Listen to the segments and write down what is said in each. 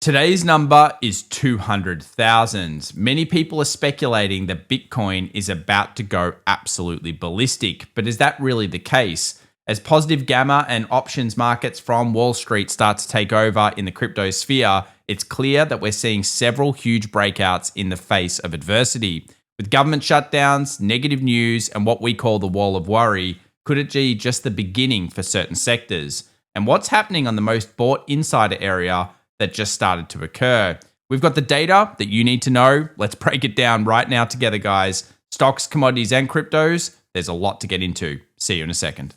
Today's number is 200,000. Many people are speculating that Bitcoin is about to go absolutely ballistic, but is that really the case? As positive gamma and options markets from Wall Street start to take over in the crypto sphere, it's clear that we're seeing several huge breakouts in the face of adversity. With government shutdowns, negative news, and what we call the wall of worry, could it be just the beginning for certain sectors? And what's happening on the most bought insider area that just started to occur? We've got the data that you need to know. Let's break it down right now together, guys. Stocks, commodities, and cryptos. There's a lot to get into. See you in a second.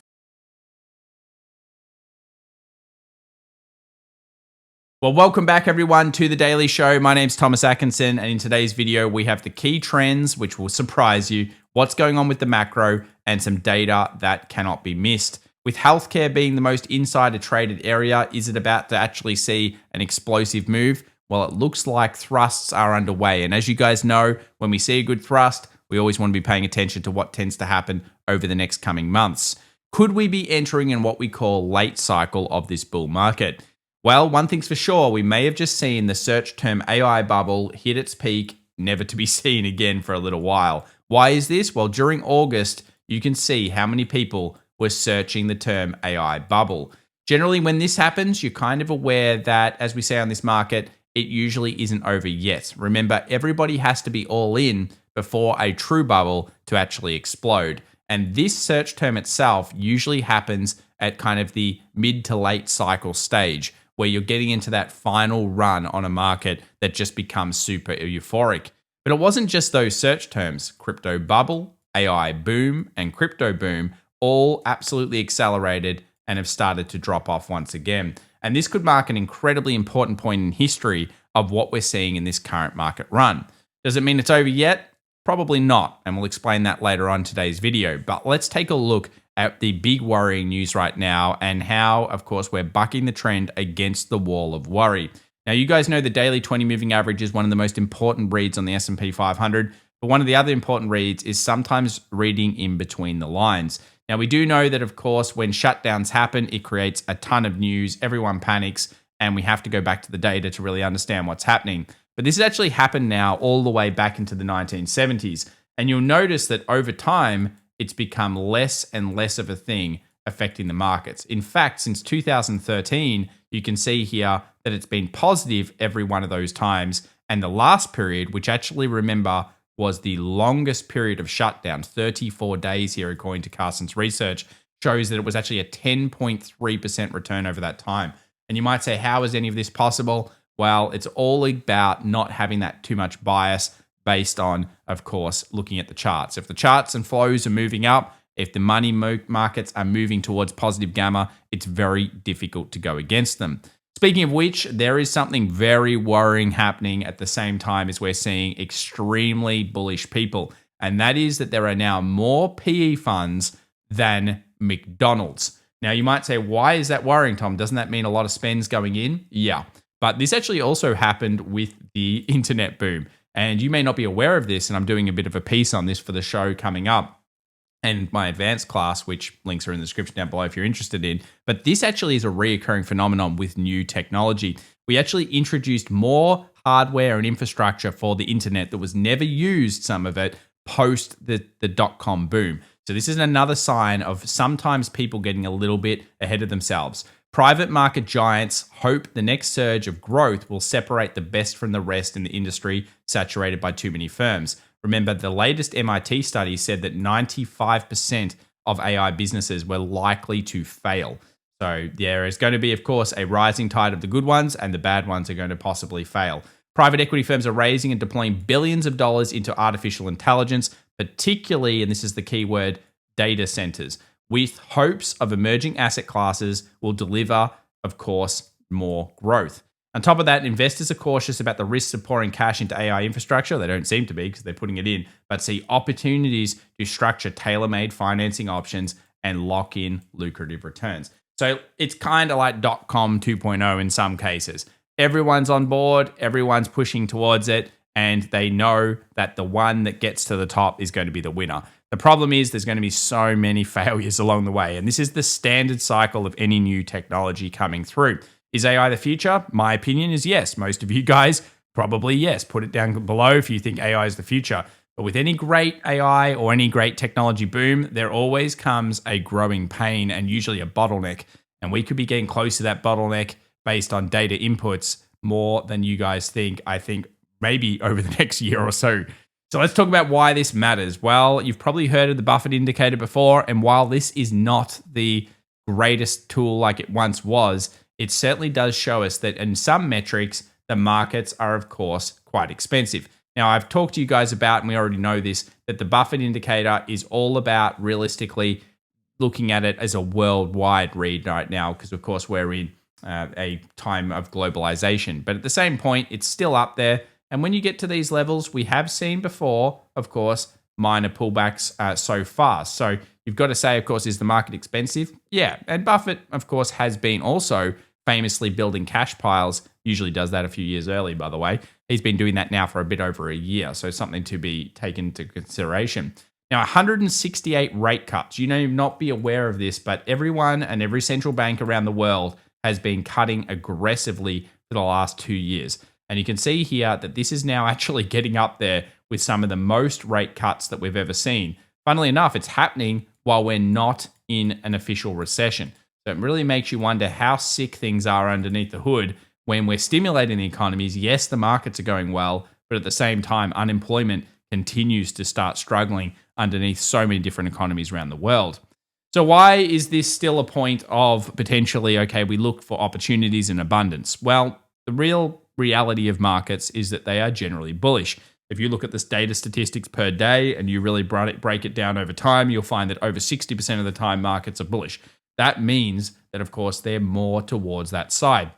Well, welcome back everyone to The Daily Show. My name's Thomas Atkinson, and in today's video, we have the key trends, which will surprise you, what's going on with the macro, and some data that cannot be missed. With healthcare being the most insider traded area, is it about to actually see an explosive move? Well, it looks like thrusts are underway. And as you guys know, when we see a good thrust, we always want to be paying attention to what tends to happen over the next coming months. Could we be entering in what we call late cycle of this bull market? Well, one thing's for sure, we may have just seen the search term AI bubble hit its peak, never to be seen again for a little while. Why is this? Well, during August, you can see how many people were searching the term AI bubble. Generally, when this happens, you're kind of aware that, as we say on this market, it usually isn't over yet. Remember, everybody has to be all in before a true bubble to actually explode. And this search term itself usually happens at kind of the mid to late cycle stage, where you're getting into that final run on a market that just becomes super euphoric. But it wasn't just those search terms. Crypto bubble, AI boom, and crypto boom all absolutely accelerated and have started to drop off once again. And this could mark an incredibly important point in history of what we're seeing in this current market run. Does it mean it's over yet? Probably not, and we'll explain that later on in today's video. But let's take a look at the big worrying news right now and how, of course, we're bucking the trend against the wall of worry. Now, you guys know the daily 20 moving average is one of the most important reads on the S&P 500, but one of the other important reads is sometimes reading in between the lines. Now, we do know that, of course, when shutdowns happen, it creates a ton of news, everyone panics, and we have to go back to the data to really understand what's happening. But this has actually happened now all the way back into the 1970s, and you'll notice that over time, it's become less and less of a thing affecting the markets. In fact, since 2013, you can see here that it's been positive every one of those times. And the last period, which actually, remember, was the longest period of shutdown, 34 days here, according to Carson's research, shows that it was actually a 10.3% return over that time. And you might say, how is any of this possible? Well, it's all about not having that too much bias based on, of course, looking at the charts. If the charts and flows are moving up, if the money markets are moving towards positive gamma, it's very difficult to go against them. Speaking of which, there is something very worrying happening at the same time as we're seeing extremely bullish people. And that is that there are now more PE funds than McDonald's. Now, you might say, why is that worrying, Tom? Doesn't that mean a lot of spend's going in? Yeah. But this actually also happened with the internet boom. And you may not be aware of this, and I'm doing a bit of a piece on this for the show coming up and my advanced class, which links are in the description down below if you're interested in. But this actually is a reoccurring phenomenon with new technology. We actually introduced more hardware and infrastructure for the internet that was never used, some of it, post the dot-com boom. So this is another sign of sometimes people getting a little bit ahead of themselves. Private market giants hope the next surge of growth will separate the best from the rest in the industry saturated by too many firms. Remember, the latest MIT study said that 95% of AI businesses were likely to fail. So there is going to be, of course, a rising tide of the good ones, and the bad ones are going to possibly fail. Private equity firms are raising and deploying billions of dollars into artificial intelligence, particularly, and this is the key word, data centers, with hopes of emerging asset classes will deliver, of course, more growth. On top of that, investors are cautious about the risks of pouring cash into AI infrastructure. They don't seem to be because they're putting it in, but see opportunities to structure tailor-made financing options and lock in lucrative returns. So it's kind of like .com 2.0 in some cases. Everyone's on board, everyone's pushing towards it, and they know that the one that gets to the top is going to be the winner. The problem is there's going to be so many failures along the way, and this is the standard cycle of any new technology coming through. Is AI the future? My opinion is yes. Most of you guys probably yes. Put it down below if you think AI is the future. But with any great AI or any great technology boom, there always comes a growing pain and usually a bottleneck. And we could be getting close to that bottleneck based on data inputs more than you guys think. I think maybe over the next year or so. So let's talk about why this matters. Well, you've probably heard of the Buffett indicator before. And while this is not the greatest tool like it once was, it certainly does show us that in some metrics, the markets are, of course, quite expensive. Now, I've talked to you guys about, and we already know this, that the Buffett indicator is all about realistically looking at it as a worldwide read right now, because, of course, we're in a time of globalization. But at the same point, it's still up there. And when you get to these levels, we have seen before, of course, minor pullbacks so far. So you've got to say, of course, is the market expensive? Yeah. And Buffett, of course, has been also famously building cash piles. Usually does that a few years early, by the way. He's been doing that now for a bit over a year. So something to be taken into consideration. Now, 168 rate cuts. You may not be aware of this, but everyone and every central bank around the world has been cutting aggressively for the last 2 years. And you can see here that this is now actually getting up there with some of the most rate cuts that we've ever seen. Funnily enough, it's happening while we're not in an official recession. So it really makes you wonder how sick things are underneath the hood when we're stimulating the economies. Yes, the markets are going well, but at the same time, unemployment continues to start struggling underneath so many different economies around the world. So why is this still a point of potentially, okay, we look for opportunities in abundance? Well, the real reality of markets is that they are generally bullish. If you look at this data statistics per day and you really break it down over time, you'll find that over 60% of the time markets are bullish. That means that, of course, they're more towards that side.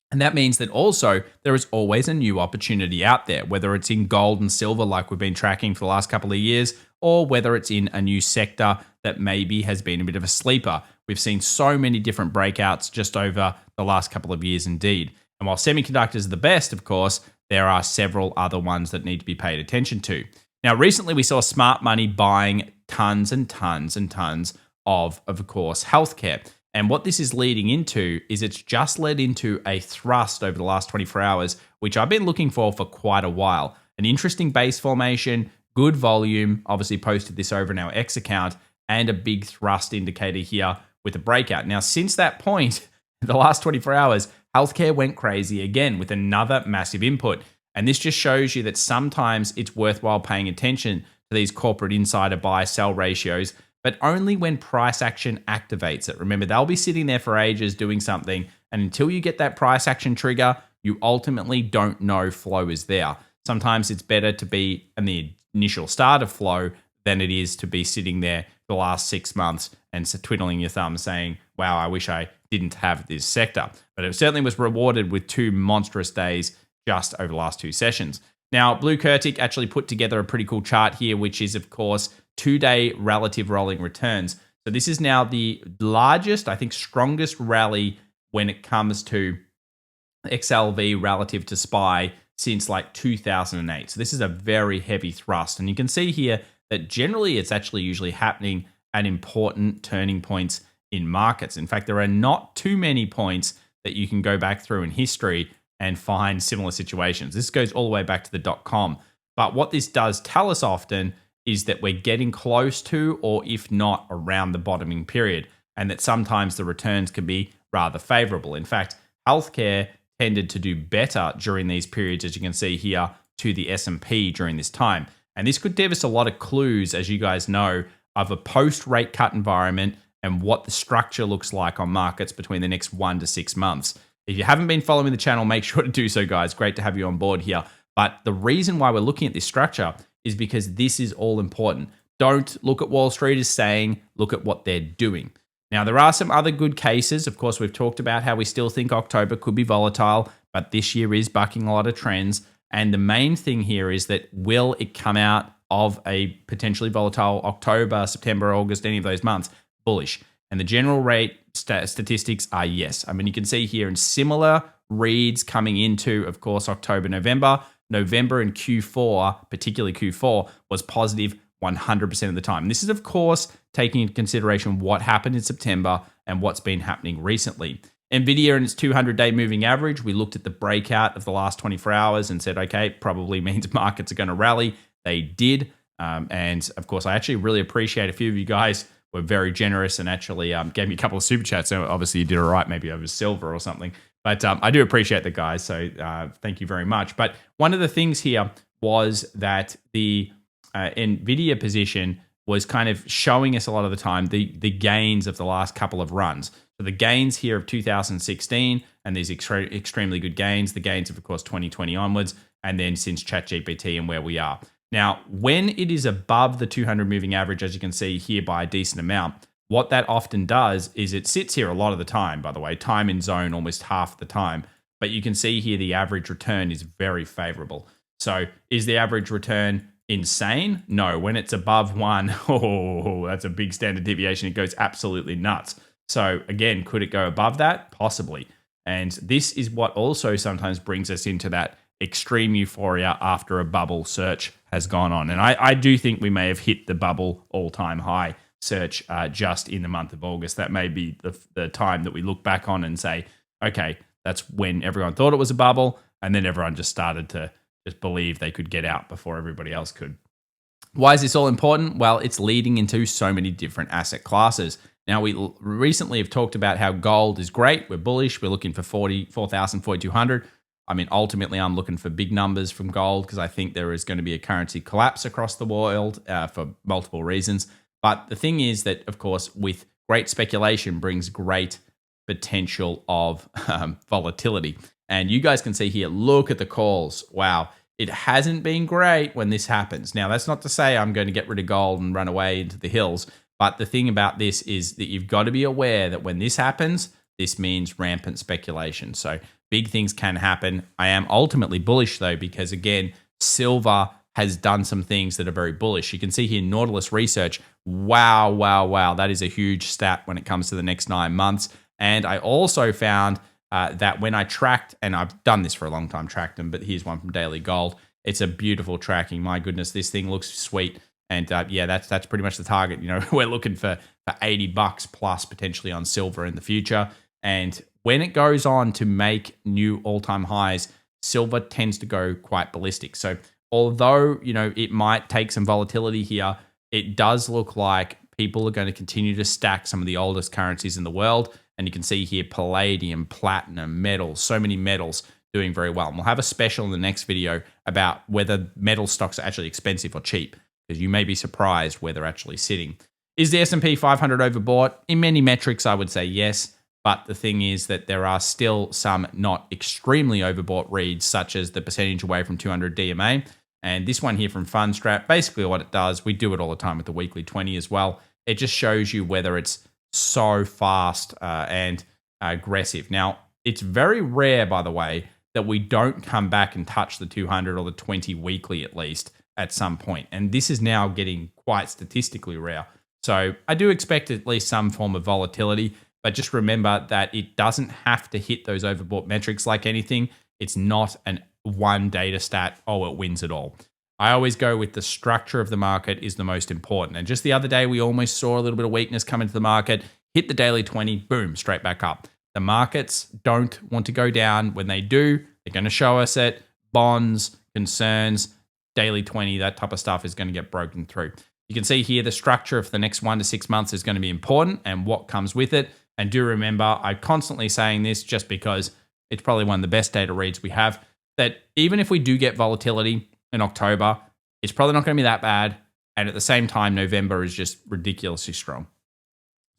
And that means that also there is always a new opportunity out there, whether it's in gold and silver like we've been tracking for the last couple of years, or whether it's in a new sector that maybe has been a bit of a sleeper. We've seen so many different breakouts just over the last couple of years indeed. And while semiconductors are the best, of course, there are several other ones that need to be paid attention to. Now, recently we saw smart money buying tons and tons and tons of course, healthcare. And what this is leading into is it's just led into a thrust over the last 24 hours, which I've been looking for quite a while. An interesting base formation, good volume, obviously posted this over in our X account, and a big thrust indicator here with a breakout. Now, since that point, the last 24 hours, healthcare went crazy again with another massive input. And this just shows you that sometimes it's worthwhile paying attention to these corporate insider buy-sell ratios, but only when price action activates it. Remember, they'll be sitting there for ages doing something, and until you get that price action trigger, you ultimately don't know flow is there. Sometimes it's better to be in the initial start of flow than it is to be sitting there the last 6 months and twiddling your thumb saying, wow, I wish I didn't have this sector. But it certainly was rewarded with 2 monstrous days just over the last 2 sessions. Now, Blue Kurtic actually put together a pretty cool chart here, which is, of course, 2-day relative rolling returns. So this is now the largest, I think, strongest rally when it comes to XLV relative to SPY since like 2008. So this is a very heavy thrust. And you can see here that generally it's actually usually happening at important turning points in markets. In fact, there are not too many points that you can go back through in history and find similar situations. This goes all the way back to the .com. But what this does tell us often is that we're getting close to, or if not, around the bottoming period, and that sometimes the returns can be rather favorable. In fact, healthcare tended to do better during these periods, as you can see here, to the S&P during this time. And this could give us a lot of clues, as you guys know, of a post-rate cut environment and what the structure looks like on markets between the next 1 to 6 months. If you haven't been following the channel, make sure to do so, guys. Great to have you on board here. But the reason why we're looking at this structure is because this is all important. Don't look at Wall Street as saying, look at what they're doing. Now, there are some other good cases. Of course, we've talked about how we still think October could be volatile, but this year is bucking a lot of trends. And the main thing here is that will it come out of a potentially volatile October, September, August, any of those months, bullish? And the general rate statistics are yes. I mean, you can see here in similar reads coming into, of course, October, November. November and Q4, particularly Q4, was positive 100% of the time. And this is, of course, taking into consideration what happened in September and what's been happening recently. Nvidia and its 200-day moving average, we looked at the breakout of the last 24 hours and said, okay, probably means markets are going to rally. They did. And of course, I actually really appreciate a few of you guys were very generous and actually gave me a couple of super chats. So obviously you did all right, maybe over silver or something. But I do appreciate the guys. So thank you very much. But one of the things here was that the Nvidia position was kind of showing us a lot of the time the gains of the last couple of runs. So the gains here of 2016 and these extremely good gains, the gains of course, 2020 onwards, and then since ChatGPT and where we are. Now, when it is above the 200 moving average, as you can see here by a decent amount, what that often does is it sits here a lot of the time, by the way, time in zone almost half the time. But you can see here the average return is very favorable. So is the average return insane? No. When it's above 1, that's a big standard deviation. It goes absolutely nuts. So again, could it go above that? Possibly. And this is what also sometimes brings us into that extreme euphoria after a bubble search has gone on. And I do think we may have hit the bubble all-time high search just in the month of August. That may be the time that we look back on and say, okay, that's when everyone thought it was a bubble, and then everyone just started to just believe they could get out before everybody else could. Why is this all important? Well, it's leading into so many different asset classes. Now, we recently have talked about how gold is great. We're bullish. We're looking for 44,000, 4,200. I mean, ultimately, I'm looking for big numbers from gold because I think there is going to be a currency collapse across the world for multiple reasons. But the thing is that, of course, with great speculation brings great potential of volatility. And you guys can see here, look at the calls. Wow, it hasn't been great when this happens. Now, that's not to say I'm going to get rid of gold and run away into the hills. But the thing about this is that you've got to be aware that when this happens, this means rampant speculation. So big things can happen. I am ultimately bullish though, because again, silver has done some things that are very bullish. You can see here Nautilus Research. Wow, wow, wow. That is a huge stat when it comes to the next 9 months. And I also found that when I tracked, and I've done this for a long time, tracked them, but here's one from Daily Gold. It's a beautiful tracking. My goodness, this thing looks sweet. And yeah, that's pretty much the target. You know, we're looking for $80 plus potentially on silver in the future. And when it goes on to make new all-time highs, silver tends to go quite ballistic. So although, you know, it might take some volatility here, it does look like people are going to continue to stack some of the oldest currencies in the world. And you can see here palladium, platinum, metals, so many metals doing very well. And we'll have a special in the next video about whether metal stocks are actually expensive or cheap, because you may be surprised where they're actually sitting. Is the S&P 500 overbought? In many metrics, I would say yes. But the thing is that there are still some not extremely overbought reads, such as the percentage away from 200 DMA. And this one here from Fundstrat, basically what it does, we do it all the time with the weekly 20 as well. It just shows you whether it's so fast and aggressive. Now, it's very rare, by the way, that we don't come back and touch the 200 or the 20 weekly at least at some point. And this is now getting quite statistically rare. So I do expect at least some form of volatility. But just remember that it doesn't have to hit those overbought metrics like anything. It's not an one data stat, oh, it wins it all. I always go with the structure of the market is the most important. And just the other day, we almost saw a little bit of weakness come into the market, hit the daily 20, boom, straight back up. The markets don't want to go down. When they do, they're going to show us it. Bonds, concerns, daily 20, that type of stuff is going to get broken through. You can see here the structure of the next 1 to 6 months is going to be important and what comes with it. And do remember, I'm constantly saying this just because it's probably one of the best data reads we have, that even if we do get volatility in October, it's probably not going to be that bad. And at the same time, November is just ridiculously strong.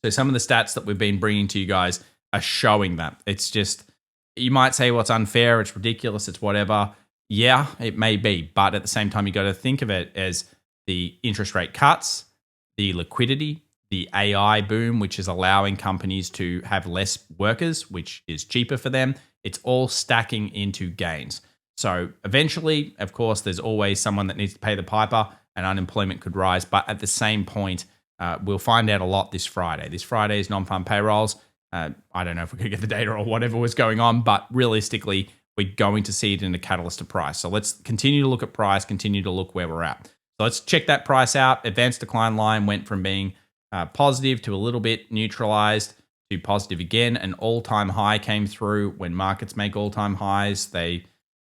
So some of the stats that we've been bringing to you guys are showing that. It's just, you might say, well, it's unfair, it's ridiculous, it's whatever. Yeah, it may be. But at the same time, you got to think of it as the interest rate cuts, the liquidity, the AI boom, which is allowing companies to have less workers, which is cheaper for them. It's all stacking into gains. So eventually, of course, there's always someone that needs to pay the piper and unemployment could rise. But at the same point, we'll find out a lot this Friday. This Friday is non-farm payrolls. I don't know if we could get the data or whatever was going on, but realistically, we're going to see it in the catalyst of price. So let's continue to look at price, continue to look where we're at. So let's check that price out. Advanced decline line went from being positive to a little bit neutralized to positive again. An all-time high came through. When markets make all-time highs, they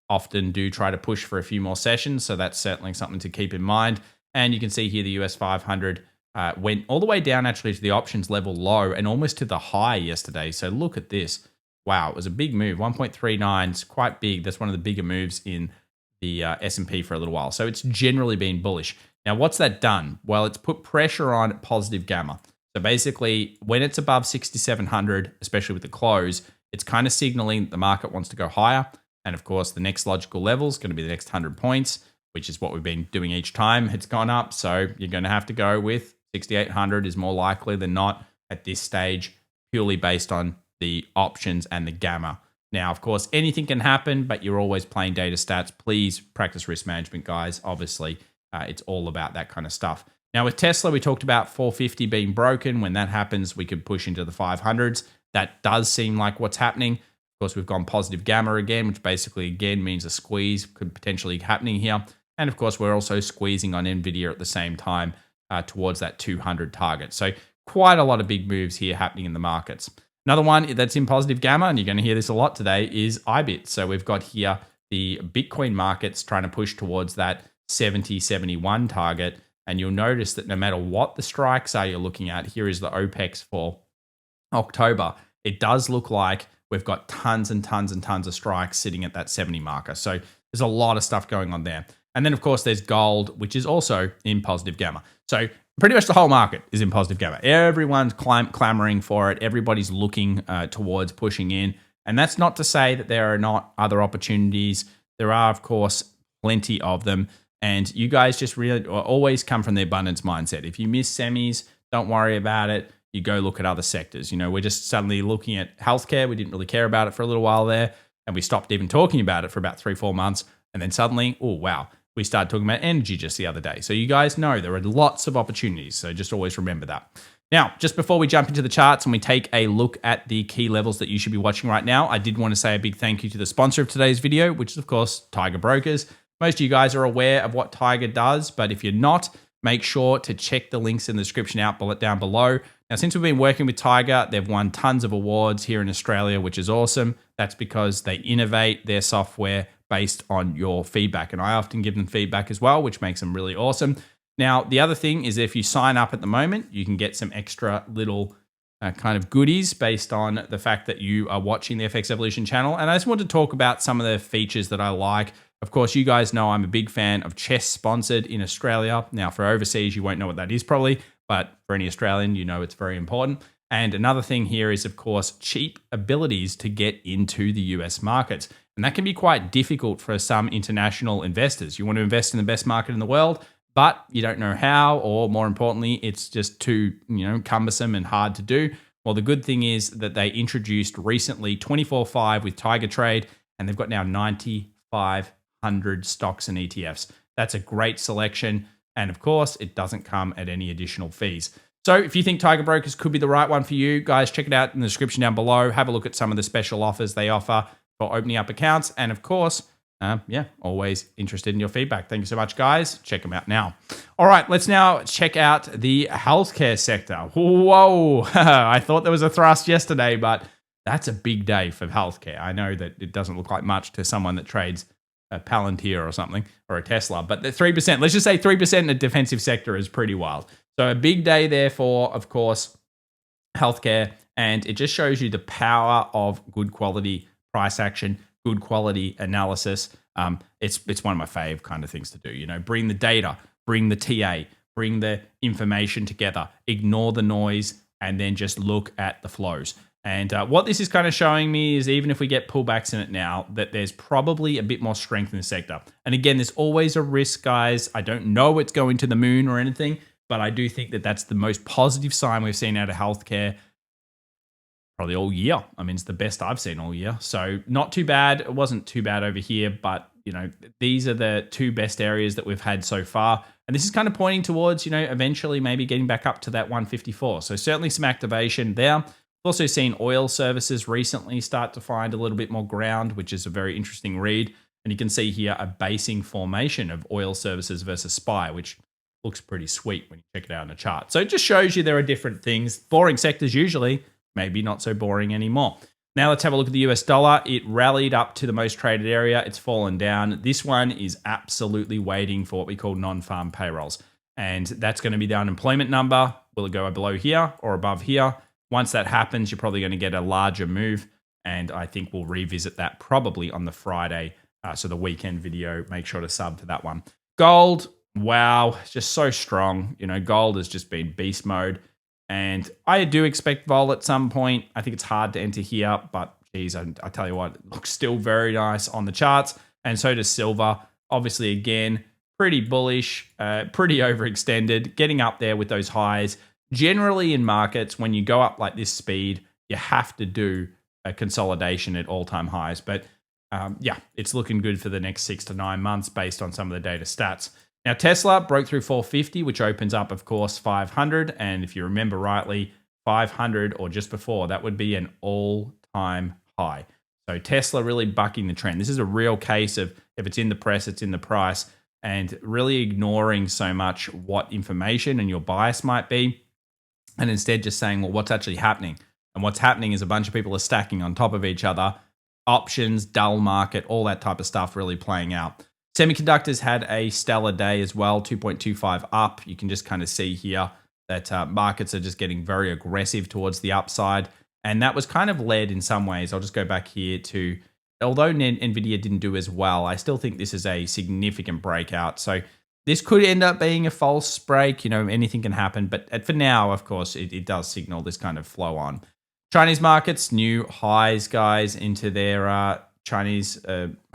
often do try to push for a few more sessions. So that's certainly something to keep in mind. And you can see here the US 500 went all the way down actually to the options level low and almost to the high yesterday. So look at this. Wow, it was a big move. 1.39 is quite big. That's one of the bigger moves in the S&P for a little while. So it's generally been bullish. Now, what's that done? Well, it's put pressure on positive gamma. So basically, when it's above 6,700, especially with the close, it's kind of signaling that the market wants to go higher. And of course, the next logical level is going to be the next 100 points, which is what we've been doing each time it's gone up. So you're going to have to go with 6,800 is more likely than not at this stage, purely based on the options and the gamma. Now, of course, anything can happen, but you're always playing data stats. Please practice risk management, guys. Obviously, it's all about that kind of stuff. Now, with Tesla, we talked about 450 being broken. When that happens, we could push into the 500s. That does seem like what's happening. Of course, we've gone positive gamma again, which basically, again, means a squeeze could potentially be happening here. And of course, we're also squeezing on Nvidia at the same time towards that 200 target. So quite a lot of big moves here happening in the markets. Another one that's in positive gamma, and you're going to hear this a lot today, is IBIT. So we've got here the Bitcoin markets trying to push towards that 70, 71 target. And you'll notice that no matter what the strikes are you're looking at, here is the OPEX for October. It does look like we've got tons and tons and tons of strikes sitting at that 70 marker. So there's a lot of stuff going on there. And then, of course, there's gold, which is also in positive gamma. So pretty much the whole market is in positive gamma. Everyone's clamoring for it. Everybody's looking towards pushing in. And that's not to say that there are not other opportunities. There are, of course, plenty of them. And you guys just really always come from the abundance mindset. If you miss semis, don't worry about it. You go look at other sectors. You know, we're just suddenly looking at healthcare. We didn't really care about it for a little while there. And we stopped even talking about it for about 3-4 months. And then suddenly, oh, wow, we started talking about energy just the other day. So you guys know there are lots of opportunities. So just always remember that. Now, just before we jump into the charts and we take a look at the key levels that you should be watching right now, I did want to say a big thank you to the sponsor of today's video, which is, of course, Tiger Brokers. Most of you guys are aware of what Tiger does, but if you're not, make sure to check the links in the description down below. Now, since we've been working with Tiger, they've won tons of awards here in Australia, which is awesome. That's because they innovate their software based on your feedback. And I often give them feedback as well, which makes them really awesome. Now, the other thing is if you sign up at the moment, you can get some extra little kind of goodies based on the fact that you are watching the FX Evolution channel. And I just want to talk about some of the features that I like. Of course, you guys know I'm a big fan of Chess Sponsored in Australia. Now, for overseas, you won't know what that is probably, but for any Australian, you know it's very important. And another thing here is, of course, cheap abilities to get into the US markets. And that can be quite difficult for some international investors. You want to invest in the best market in the world, but you don't know how, or more importantly, it's just too, cumbersome and hard to do. Well, the good thing is that they introduced recently 24/5 with Tiger Trade, and they've got now 9,500 stocks and ETFs. That's a great selection. And of course, it doesn't come at any additional fees. So if you think Tiger Brokers could be the right one for you, guys, check it out in the description down below. Have a look at some of the special offers they offer for opening up accounts. And of course, always interested in your feedback. Thank you so much, guys. Check them out now. All right, let's now check out the healthcare sector. Whoa, I thought there was a thrust yesterday, but that's a big day for healthcare. I know that it doesn't look like much to someone that trades a Palantir or something, or a Tesla, but the 3%, let's just say 3% in the defensive sector is pretty wild. So a big day there for, of course, healthcare, and it just shows you the power of good quality price action, good quality analysis. It's one of my fave kind of things to do. Bring the data, bring the TA, bring the information together, ignore the noise, and then just look at the flows. And what this is kind of showing me is even if we get pullbacks in it now, that there's probably a bit more strength in the sector. And again, there's always a risk, guys. I don't know it's going to the moon or anything, but I do think that that's the most positive sign we've seen out of healthcare probably all year. I mean, it's the best I've seen all year. So not too bad. It wasn't too bad over here, but these are the two best areas that we've had so far. And this is kind of pointing towards, eventually maybe getting back up to that 154. So certainly some activation there. Also seen oil services recently start to find a little bit more ground, which is a very interesting read. And you can see here a basing formation of oil services versus SPY, which looks pretty sweet when you check it out in a chart. So it just shows you there are different things. Boring sectors usually, maybe not so boring anymore. Now let's have a look at the US dollar. It rallied up to the most traded area. It's fallen down. This one is absolutely waiting for what we call non-farm payrolls. And that's going to be the unemployment number. Will it go below here or above here? Once that happens, you're probably going to get a larger move. And I think we'll revisit that probably on the Friday. So the weekend video, make sure to sub to that one. Gold, wow, just so strong. Gold has just been beast mode. And I do expect vol at some point. I think it's hard to enter here, but geez, I tell you what, it looks still very nice on the charts. And so does silver. Obviously, again, pretty bullish, pretty overextended, getting up there with those highs. Generally in markets, when you go up like this speed, you have to do a consolidation at all-time highs. But yeah, it's looking good for the next 6 to 9 months based on some of the data stats. Now, Tesla broke through 450, which opens up, of course, 500. And if you remember rightly, 500 or just before, that would be an all-time high. So Tesla really bucking the trend. This is a real case of if it's in the press, it's in the price, and really ignoring so much what information and your bias might be, and instead just saying, well, what's actually happening? And what's happening is a bunch of people are stacking on top of each other, options, dull market, all that type of stuff really playing out. Semiconductors had a stellar day as well, 2.25 up. You can just kind of see here that markets are just getting very aggressive towards the upside. And that was kind of led in some ways. I'll just go back here to, although Nvidia didn't do as well, I still think this is a significant breakout. So this could end up being a false break. Anything can happen. But for now, of course, it does signal this kind of flow on. Chinese markets, new highs, guys, into their Chinese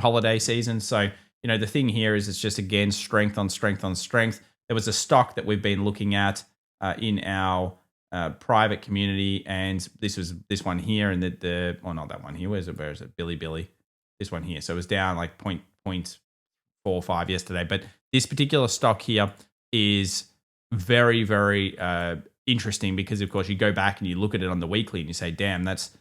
holiday season. So, the thing here is it's just, again, strength on strength on strength. There was a stock that we've been looking at in our private community, and this was this one here, and not that one here. Where is it? Billy. This one here. So it was down like 0.45 yesterday. But this particular stock here is very, very interesting because, of course, you go back and you look at it on the weekly and you say, damn, that's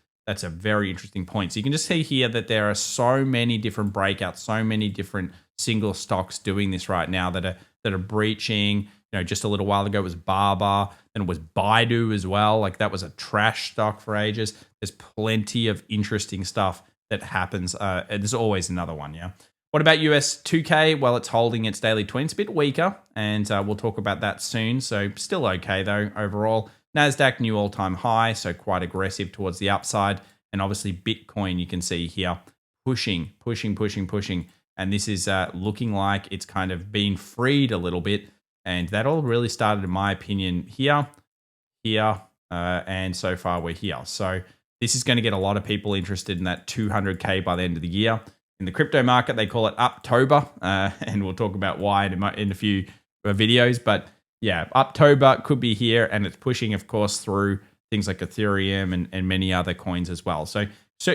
a very interesting point. So you can just see here that there are so many different breakouts, so many different single stocks doing this right now that are breaching. Just a little while ago it was Baba, then it was Baidu as well. Like that was a trash stock for ages. There's plenty of interesting stuff that happens. There's always another one, yeah. What about US 2K? Well, it's holding its daily twin. It's a bit weaker, and we'll talk about that soon. So still okay though overall. NASDAQ new all-time high, so quite aggressive towards the upside. And obviously Bitcoin, you can see here, pushing. And this is looking like it's kind of being freed a little bit. And that all really started, in my opinion, here, and so far we're here. So this is going to get a lot of people interested in that 200K by the end of the year. In the crypto market, they call it Uptober, and we'll talk about why in a few videos. But yeah, October could be here, and it's pushing, of course, through things like Ethereum and many other coins as well. So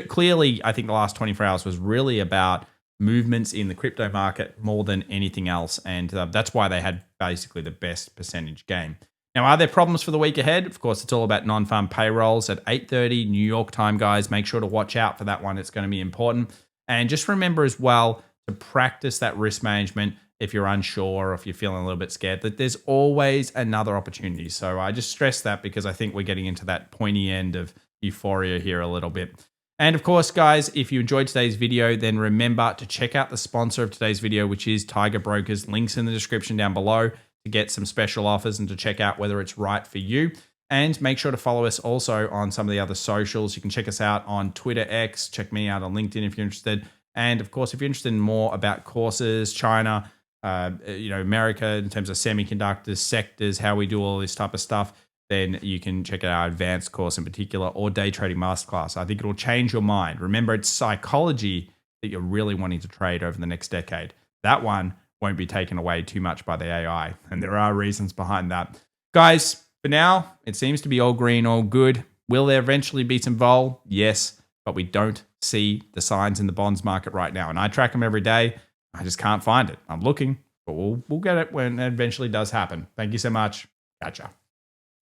clearly, I think the last 24 hours was really about movements in the crypto market more than anything else, and that's why they had basically the best percentage gain. Now, are there problems for the week ahead? Of course, it's all about non-farm payrolls at 8:30 New York time, guys. Make sure to watch out for that one. It's going to be important. And just remember as well to practice that risk management if you're unsure or if you're feeling a little bit scared, that there's always another opportunity. So I just stress that because I think we're getting into that pointy end of euphoria here a little bit. And of course, guys, if you enjoyed today's video, then remember to check out the sponsor of today's video, which is Tiger Brokers. Links in the description down below to get some special offers and to check out whether it's right for you. And make sure to follow us also on some of the other socials. You can check us out on Twitter X. Check me out on LinkedIn if you're interested. And of course, if you're interested in more about courses, China, America in terms of semiconductors, sectors, how we do all this type of stuff, then you can check out our advanced course in particular or day trading masterclass. I think it'll change your mind. Remember, it's psychology that you're really wanting to trade over the next decade. That one won't be taken away too much by the AI. And there are reasons behind that. Guys, for now, it seems to be all green, all good. Will there eventually be some vol? Yes, but we don't see the signs in the bonds market right now. And I track them every day. I just can't find it. I'm looking, but we'll get it when it eventually does happen. Thank you so much. Gotcha.